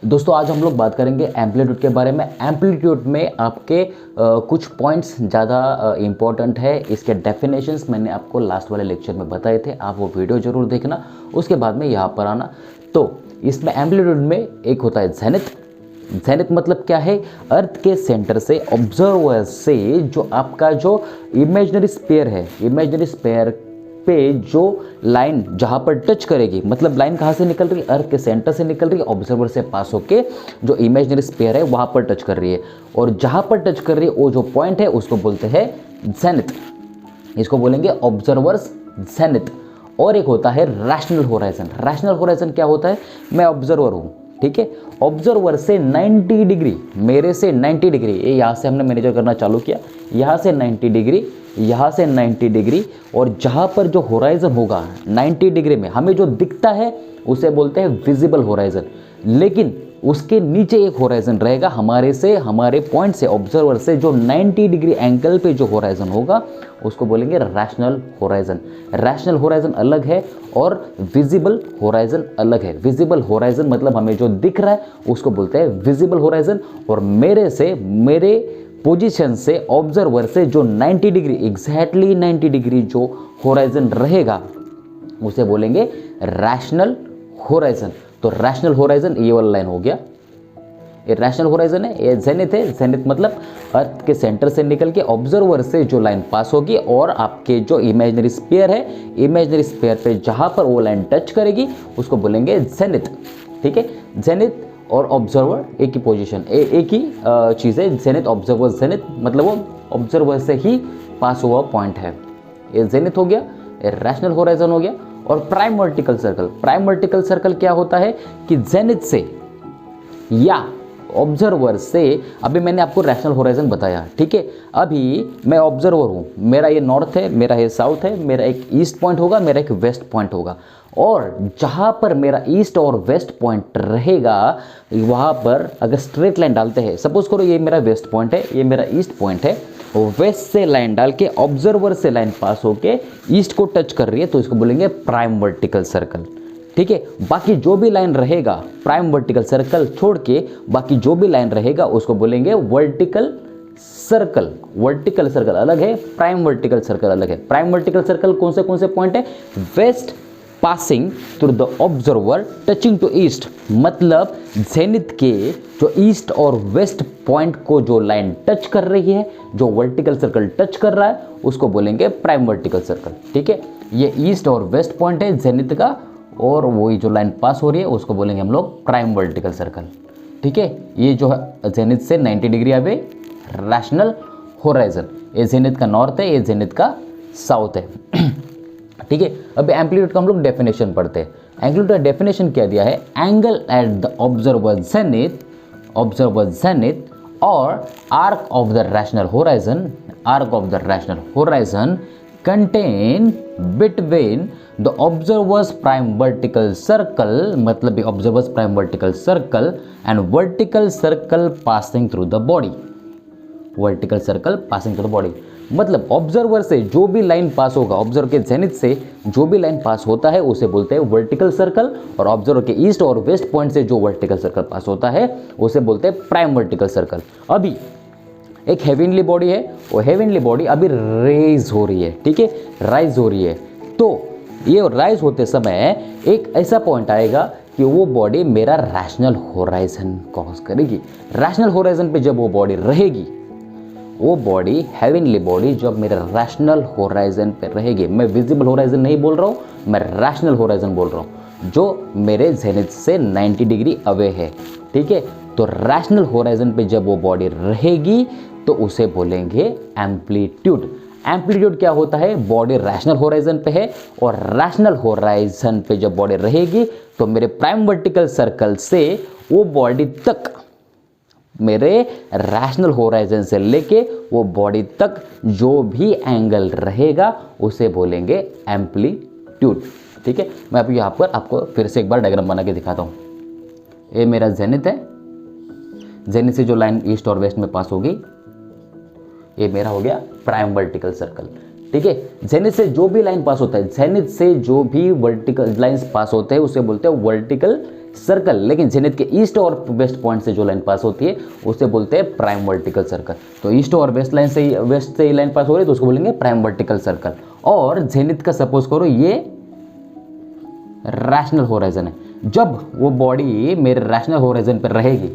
दोस्तों आज हम लोग बात करेंगे एम्पलीट्यूड के बारे में। एम्पलीट्यूड में आपके कुछ पॉइंट्स ज़्यादा इम्पॉर्टेंट है। इसके डेफिनेशंस मैंने आपको लास्ट वाले लेक्चर में बताए थे, आप वो वीडियो ज़रूर देखना, उसके बाद में यहाँ पर आना। तो इसमें एम्पलीट्यूड में एक होता है जेनिथ। जेनिथ मतलब क्या है? अर्थ के सेंटर से, ऑब्जर्वर से जो आपका जो इमेजिनरी स्फीयर है, इमेजिनरी स्फीयर पे जो लाइन जहाँ पर टच करेगी, मतलब लाइन कहाँ से निकल रही है? अर्थ के सेंटर से निकल रही है, ऑब्जर्वर से पास होके जो इमेजिनरी स्फीयर है वहाँ पर टच कर रही है, और जहाँ पर टच कर रही है वो जो पॉइंट है उसको बोलते हैं जेनिथ। इसको बोलेंगे ऑब्जर्वर्स जेनिथ। और एक होता है रैशनल होराइजन। रैशनल होराइजन क्या होता है? मैं ऑब्जर्वर हूँ, ठीक है, ऑब्जर्वर से 90 डिग्री, मेरे से 90 डिग्री, ये यहाँ से हमने मैनेजर करना चालू किया, यहाँ से 90 डिग्री, यहाँ से 90 डिग्री, और जहाँ पर जो होराइजन होगा 90 डिग्री में हमें जो दिखता है उसे बोलते हैं विजिबल होराइजन। लेकिन उसके नीचे एक होराइजन रहेगा, हमारे पॉइंट से, ऑब्जर्वर से जो 90 डिग्री एंगल पे जो होराइजन होगा उसको बोलेंगे रैशनल होराइजन। रैशनल होराइजन अलग है और विजिबल होराइजन अलग है। विजिबल होराइजन मतलब हमें जो दिख रहा है उसको बोलते हैं विजिबल होराइजन, और मेरे पोजीशन से, ऑब्जर्वर से जो 90 डिग्री, एग्जैक्टली 90 डिग्री जो होराइजन रहेगा उसे बोलेंगे रैशनल होराइजन। तो रैशनल होराइजन ये वाला लाइन हो गया, ये रैशनल होराइजन है, ये जेनिथ है। जेनिथ मतलब अर्थ के सेंटर से निकल के ऑब्जर्वर से जो लाइन पास होगी और आपके जो इमेजिनरी स्फीयर है, इमेजिनरी स्फीयर पे जहां पर वो लाइन टच करेगी उसको बोलेंगे जेनिथ, ठीक है। जेनिथ और ऑब्जर्वर एक ही पोजीशन, एक ही चीज़ है। जेनिथ, ऑब्जर्वर, जेनिथ मतलब वो ऑब्जर्वर से ही पास हुआ पॉइंट है, ये जेनिथ हो गया, ये रैशनल होराइजन हो गया। और prime vertical circle, prime vertical circle क्या होता है कि जेनिथ से या ऑब्जर्वर से, अभी मैंने आपको रैशनल होराइजन बताया, ठीक है। अभी मैं ऑब्जर्वर हूँ, मेरा ये नॉर्थ है, मेरा ये साउथ है, मेरा एक ईस्ट पॉइंट होगा, मेरा एक वेस्ट पॉइंट होगा, और जहाँ पर मेरा ईस्ट और वेस्ट पॉइंट रहेगा वहाँ पर अगर स्ट्रेट लाइन डालते हैं, सपोज करो ये मेरा वेस्ट पॉइंट है, ये मेरा ईस्ट पॉइंट है, वेस्ट से लाइन डाल के ऑब्जर्वर से लाइन पास होके ईस्ट को टच कर रही है, तो इसको बोलेंगे प्राइम वर्टिकल सर्कल, ठीक है। बाकी जो भी लाइन रहेगा, प्राइम वर्टिकल सर्कल छोड़ के बाकी जो भी लाइन रहेगा उसको बोलेंगे वर्टिकल सर्कल। वर्टिकल सर्कल अलग है, प्राइम वर्टिकल सर्कल अलग है। प्राइम वर्टिकल सर्कल कौन से पॉइंट है? West passing through the observer touching to east, मतलब जेनिथ के जो ईस्ट और वेस्ट पॉइंट को जो लाइन टच कर रही है, जो वर्टिकल सर्कल टच कर रहा है उसको बोलेंगे प्राइम वर्टिकल सर्कल, ठीक है। ये ईस्ट और वेस्ट पॉइंट है जेनिथ का, और वही जो लाइन पास हो रही है उसको बोलेंगे हम लोग प्राइम वर्टिकल सर्कल, ठीक है। ये जो है जेनिथ से 90 डिग्री अवे रैशनल होराइजन, ये जेनिथ का नॉर्थ है, ये जेनिथ का साउथ है, ठीक है। अभी एम्पलीट्यूड का हम लोग डेफिनेशन पढ़ते हैं। एम्पलीट्यूड का डेफिनेशन क्या दिया है? Angle at the observer zenith और arc of the rational horizon, arc of the rational horizon contain between the observer's prime vertical circle, मतलब observer's prime vertical circle and vertical circle passing through the body, vertical circle passing through the body मतलब observer से जो भी line पास होगा, observer के zenith से जो भी लाइन पास होता है उसे बोलते हैं वर्टिकल सर्कल, और ऑब्जर्वर के ईस्ट और वेस्ट पॉइंट से जो वर्टिकल सर्कल पास होता है उसे बोलते हैं प्राइम वर्टिकल सर्कल। अभी एक हेवनली बॉडी है, वो हेवनली बॉडी अभी रेज हो रही है, ठीक है, राइज हो रही है। तो ये राइज होते समय एक ऐसा पॉइंट आएगा कि वो बॉडी मेरा रैशनल होराइजन क्रॉस करेगी। रैशनल होराइजन पे जब वो बॉडी रहेगी, वो बॉडी, हेवनली बॉडी जब मेरा रैशनल होराइजन पे रहेगी, मैं विजिबल होराइजन नहीं बोल रहा हूँ, मैं रैशनल होराइजन बोल रहा हूँ, जो मेरे जेनिथ से 90 डिग्री अवे है, ठीक है। तो रैशनल होराइजन पे जब वो बॉडी रहेगी तो उसे बोलेंगे एम्पलीट्यूड। एम्पलीट्यूड क्या होता है? बॉडी रैशनल होराइजन पे है, और रैशनल होराइजन पे जब बॉडी रहेगी तो मेरे प्राइम वर्टिकल सर्कल से वो बॉडी तक, मेरे रैशनल होराइजन से लेके वो बॉडी तक जो भी एंगल रहेगा उसे बोलेंगे एम्पलीट्यूड, ठीक है। मैं अभी यहाँ पर आपको फिर से एक बार डायग्राम बना के दिखाता हूँ। ये मेरा जेनिथ है, जेनिथ से जो लाइन ईस्ट और वेस्ट में पास होगी ये मेरा हो गया प्राइम वर्टिकल सर्कल, ठीक है। जेनिथ से जो भी लाइन पास होता है, जेनिथ से जो भी वर्टिकल लाइंस पास होते हैं उसे बोलते हैं वर्टिकल सर्कल, लेकिन जेनिथ के ईस्ट और वेस्ट पॉइंट से जो लाइन पास होती है उसे बोलते हैं प्राइम वर्टिकल सर्कल। तो ईस्ट और वेस्ट लाइन से वेस्ट से लाइन पास हो रही है तो उसको बोलेंगे प्राइम वर्टिकल सर्कल। और जेनिथ का सपोज करो ये रैशनल होराइजन है, जब वो बॉडी मेरे रैशनल होराइजन पर रहेगी,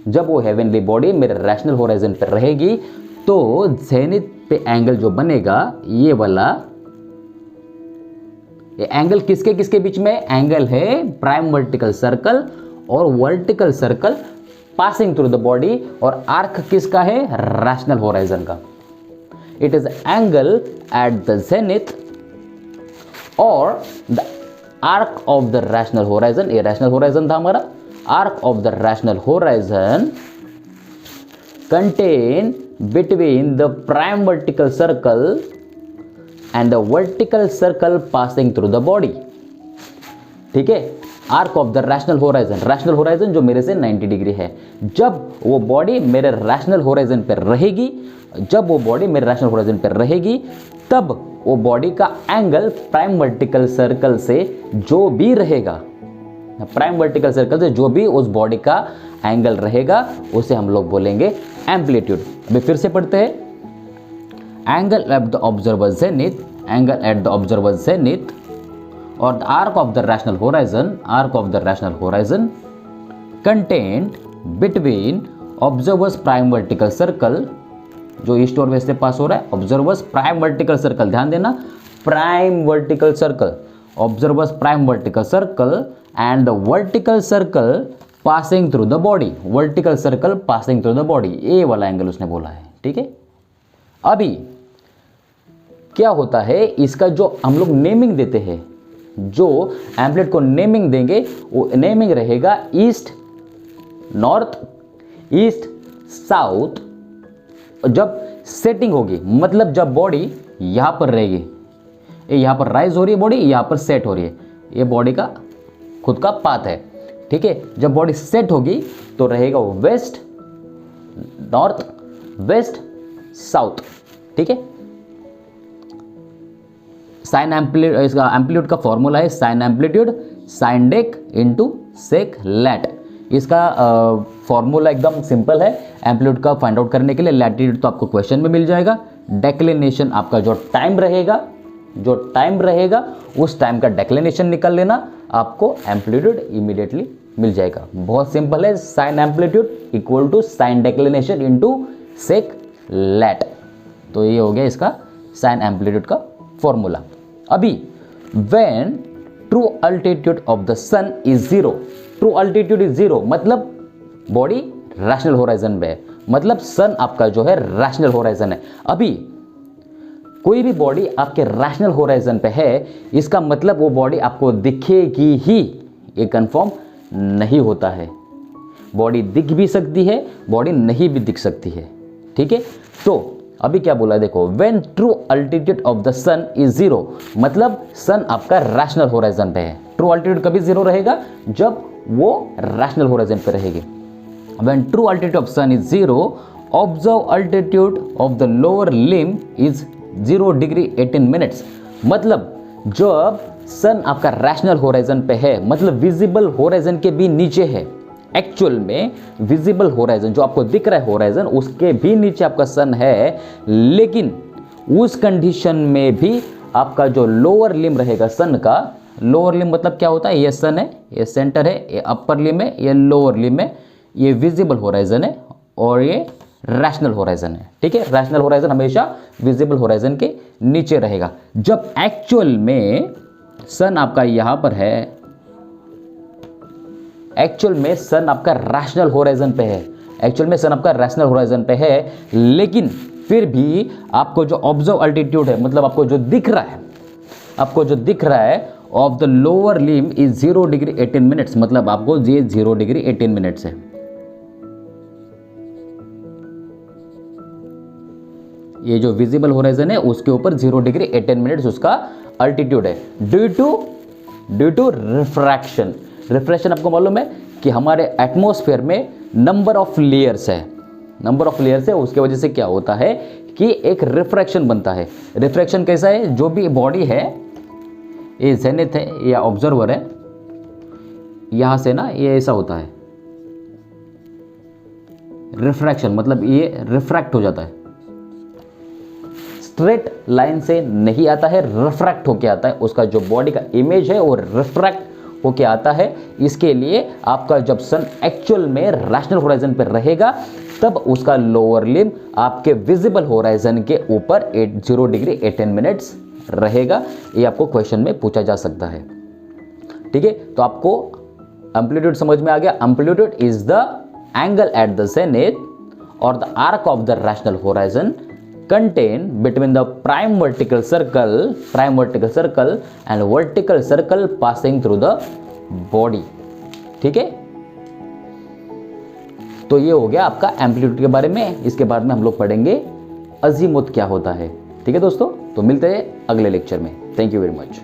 जब वो हेवनली बॉडी मेरे रैशनल होराइजन पर रहेगी तो जेनिथ पे एंगल जो बनेगा ये वाला, ये एंगल किसके किसके बीच में? एंगल है प्राइम वर्टिकल सर्कल और vertical circle passing through the body, और आर्क किसका है? रैशनल होराइजन का। It is angle at the zenith और the arc of the rational horizon, ये रैशनल होराइजन था हमारा, arc of the rational horizon contain between the prime vertical circle and the vertical circle passing through the body। ठीक है, arc of the rational horizon, rational horizon जो मेरे से 90 degree है, जब वो बॉडी मेरे रैशनल होराइजन पर रहेगी, जब वो बॉडी मेरे रैशनल होराइजन पर रहेगी तब वो बॉडी का एंगल प्राइम वर्टिकल सर्कल से जो भी रहेगा, प्राइम वर्टिकल सर्कल से जो भी उस बॉडी का एंगल रहेगा उसे हम लोग बोलेंगे एम्पलीट्यूड। अभी फिर से पढ़ते हैं, angle at the observer zenith, angle at the observer zenith और the arc of the rational horizon, arc of the rational horizon contained between observer's prime vertical circle, जो ईस्ट और वेस्ट से पास हो रहा है, ऑब्जर्वर्स प्राइम वर्टिकल सर्कल, ध्यान देना prime vertical circle, observers prime vertical circle and the vertical circle passing through the body, vertical circle passing through the body, ये वाला एंगल उसने बोला है। ठीक है, अभी क्या होता है, इसका जो हम लोग नेमिंग देते हैं, जो एम्पलीट्यूड को नेमिंग देंगे वो नेमिंग रहेगा ईस्ट नॉर्थ, ईस्ट साउथ। जब सेटिंग होगी मतलब जब बॉडी यहां पर रहेगी, यहां पर राइज हो रही है बॉडी, यहां पर सेट हो रही है, ये बॉडी का खुद का पाथ है। ठीक है, जब बॉडी सेट होगी तो रहेगा वेस्ट नॉर्थ, वेस्ट साउथ। ठीक है, साइन एम्पलीट्यूड, इसका एम्पलीट्यूड का फॉर्मूला है sine amplitude sine dec into sec lat. इसका फॉर्मूला एकदम सिंपल है एम्पलीट्यूड का फाइंड आउट करने के लिए। लैटिट्यूड तो आपको क्वेश्चन में मिल जाएगा, डेक्लिनेशन आपका जो टाइम रहेगा, जो टाइम रहेगा उस टाइम का डेक्लिनेशन निकाल लेना, आपको एम्पलीट्यूड इमीडिएटली मिल जाएगा। बहुत सिंपल है, sine amplitude equal to sine declination into sec lat. तो ये हो गया इसका साइन एम्पलीट्यूड का फॉर्मूला। अभी when true altitude of the sun is zero, true altitude is zero मतलब बॉडी रैशनल होराइजन पे है, मतलब सन आपका जो है रैशनल होराइजन है। अभी कोई भी बॉडी आपके रैशनल होराइजन पे है, इसका मतलब वो बॉडी आपको दिखेगी ही, ये कंफर्म नहीं होता है। बॉडी दिख भी सकती है, बॉडी नहीं भी दिख सकती है। ठीक है, तो अभी क्या बोला देखो, when true altitude of the sun is zero मतलब सन आपका रैशनल होराइजन पे है। ट्रू अल्टीट्यूड कभी जीरो रहेगा जब वो रैशनल होराइजन पे रहेगी। When true altitude of sun is zero, observe altitude of the lower limb is 0 degree 18 minutes मतलब जब सन आपका रैशनल होराइजन पे है, मतलब विजिबल होराइजन के भी नीचे है। एक्चुअल में विजिबल होराइजन जो आपको दिख रहा है होराइजन, उसके भी नीचे आपका सन है, लेकिन उस कंडीशन में भी आपका जो लोअर लिम्ब रहेगा सन का, लोअर लिम्ब मतलब क्या होता है, ये सन है, ये सेंटर है, ये अपर लिम्ब है, ये लोअर लिम्ब है, ये विजिबल होराइजन है और ये रैशनल होराइजन है। ठीक है, रैशनल होराइजन हमेशा विजिबल होराइजन के नीचे रहेगा। जब एक्चुअल में सन आपका यहां पर है, एक्चुअल में सन आपका रैशनल होराइजन पे है, एक्चुअल में सन आपका रैशनल होराइजन पे है, लेकिन फिर भी आपको जो ऑब्जर्व अल्टीट्यूड है, मतलब आपको जो दिख रहा है, आपको जो दिख रहा है of the lower limb is 0 degree 18 minutes मतलब आपको ये 0 डिग्री 18 मिनट्स है। ये जो विजिबल होराइजन है उसके ऊपर 0 डिग्री 18 मिनट्स उसका अल्टीट्यूड है, ड्यू टू रिफ्रैक्शन। रिफ्रैक्शन आपको मालूम है कि हमारे एटमॉस्फेयर में नंबर ऑफ लेयर्स है, नंबर ऑफ लेयर्स है, उसके वजह से क्या होता है कि एक रिफ्रैक्शन बनता है। रिफ्रैक्शन कैसा है, जो भी बॉडी है, ये जेनिथ है या ऑब्जर्वर है, यहां से ना ये ऐसा होता है, रिफ्रैक्शन, मतलब ये रिफ्रैक्ट हो जाता है, स्ट्रेट लाइन से नहीं आता है, रिफ्रैक्ट होके आता है। उसका जो बॉडी का इमेज है वो रिफ्रैक्ट होके आता है। इसके लिए आपका जब सन एक्चुअल में रैशनल होराइजन पर रहेगा तब उसका लोअर लिम्ब आपके विजिबल होराइजन के ऊपर 0 डिग्री 18 मिनट्स रहेगा। ये आपको क्वेश्चन में पूछा जा सकता है। ठीक है, तो आपको एम्पलीट्यूड समझ में आ गया। Amplitude is the angle at the zenith और the arc of the rational horizon contained between the prime vertical circle and vertical circle passing through the body। ठीक है, तो ये हो गया आपका एम्पलीट्यूड के बारे में। इसके बाद में हम लोग पढ़ेंगे अजीमुथ क्या होता है। ठीक है दोस्तों, तो मिलते हैं अगले लेक्चर में। Thank you very much.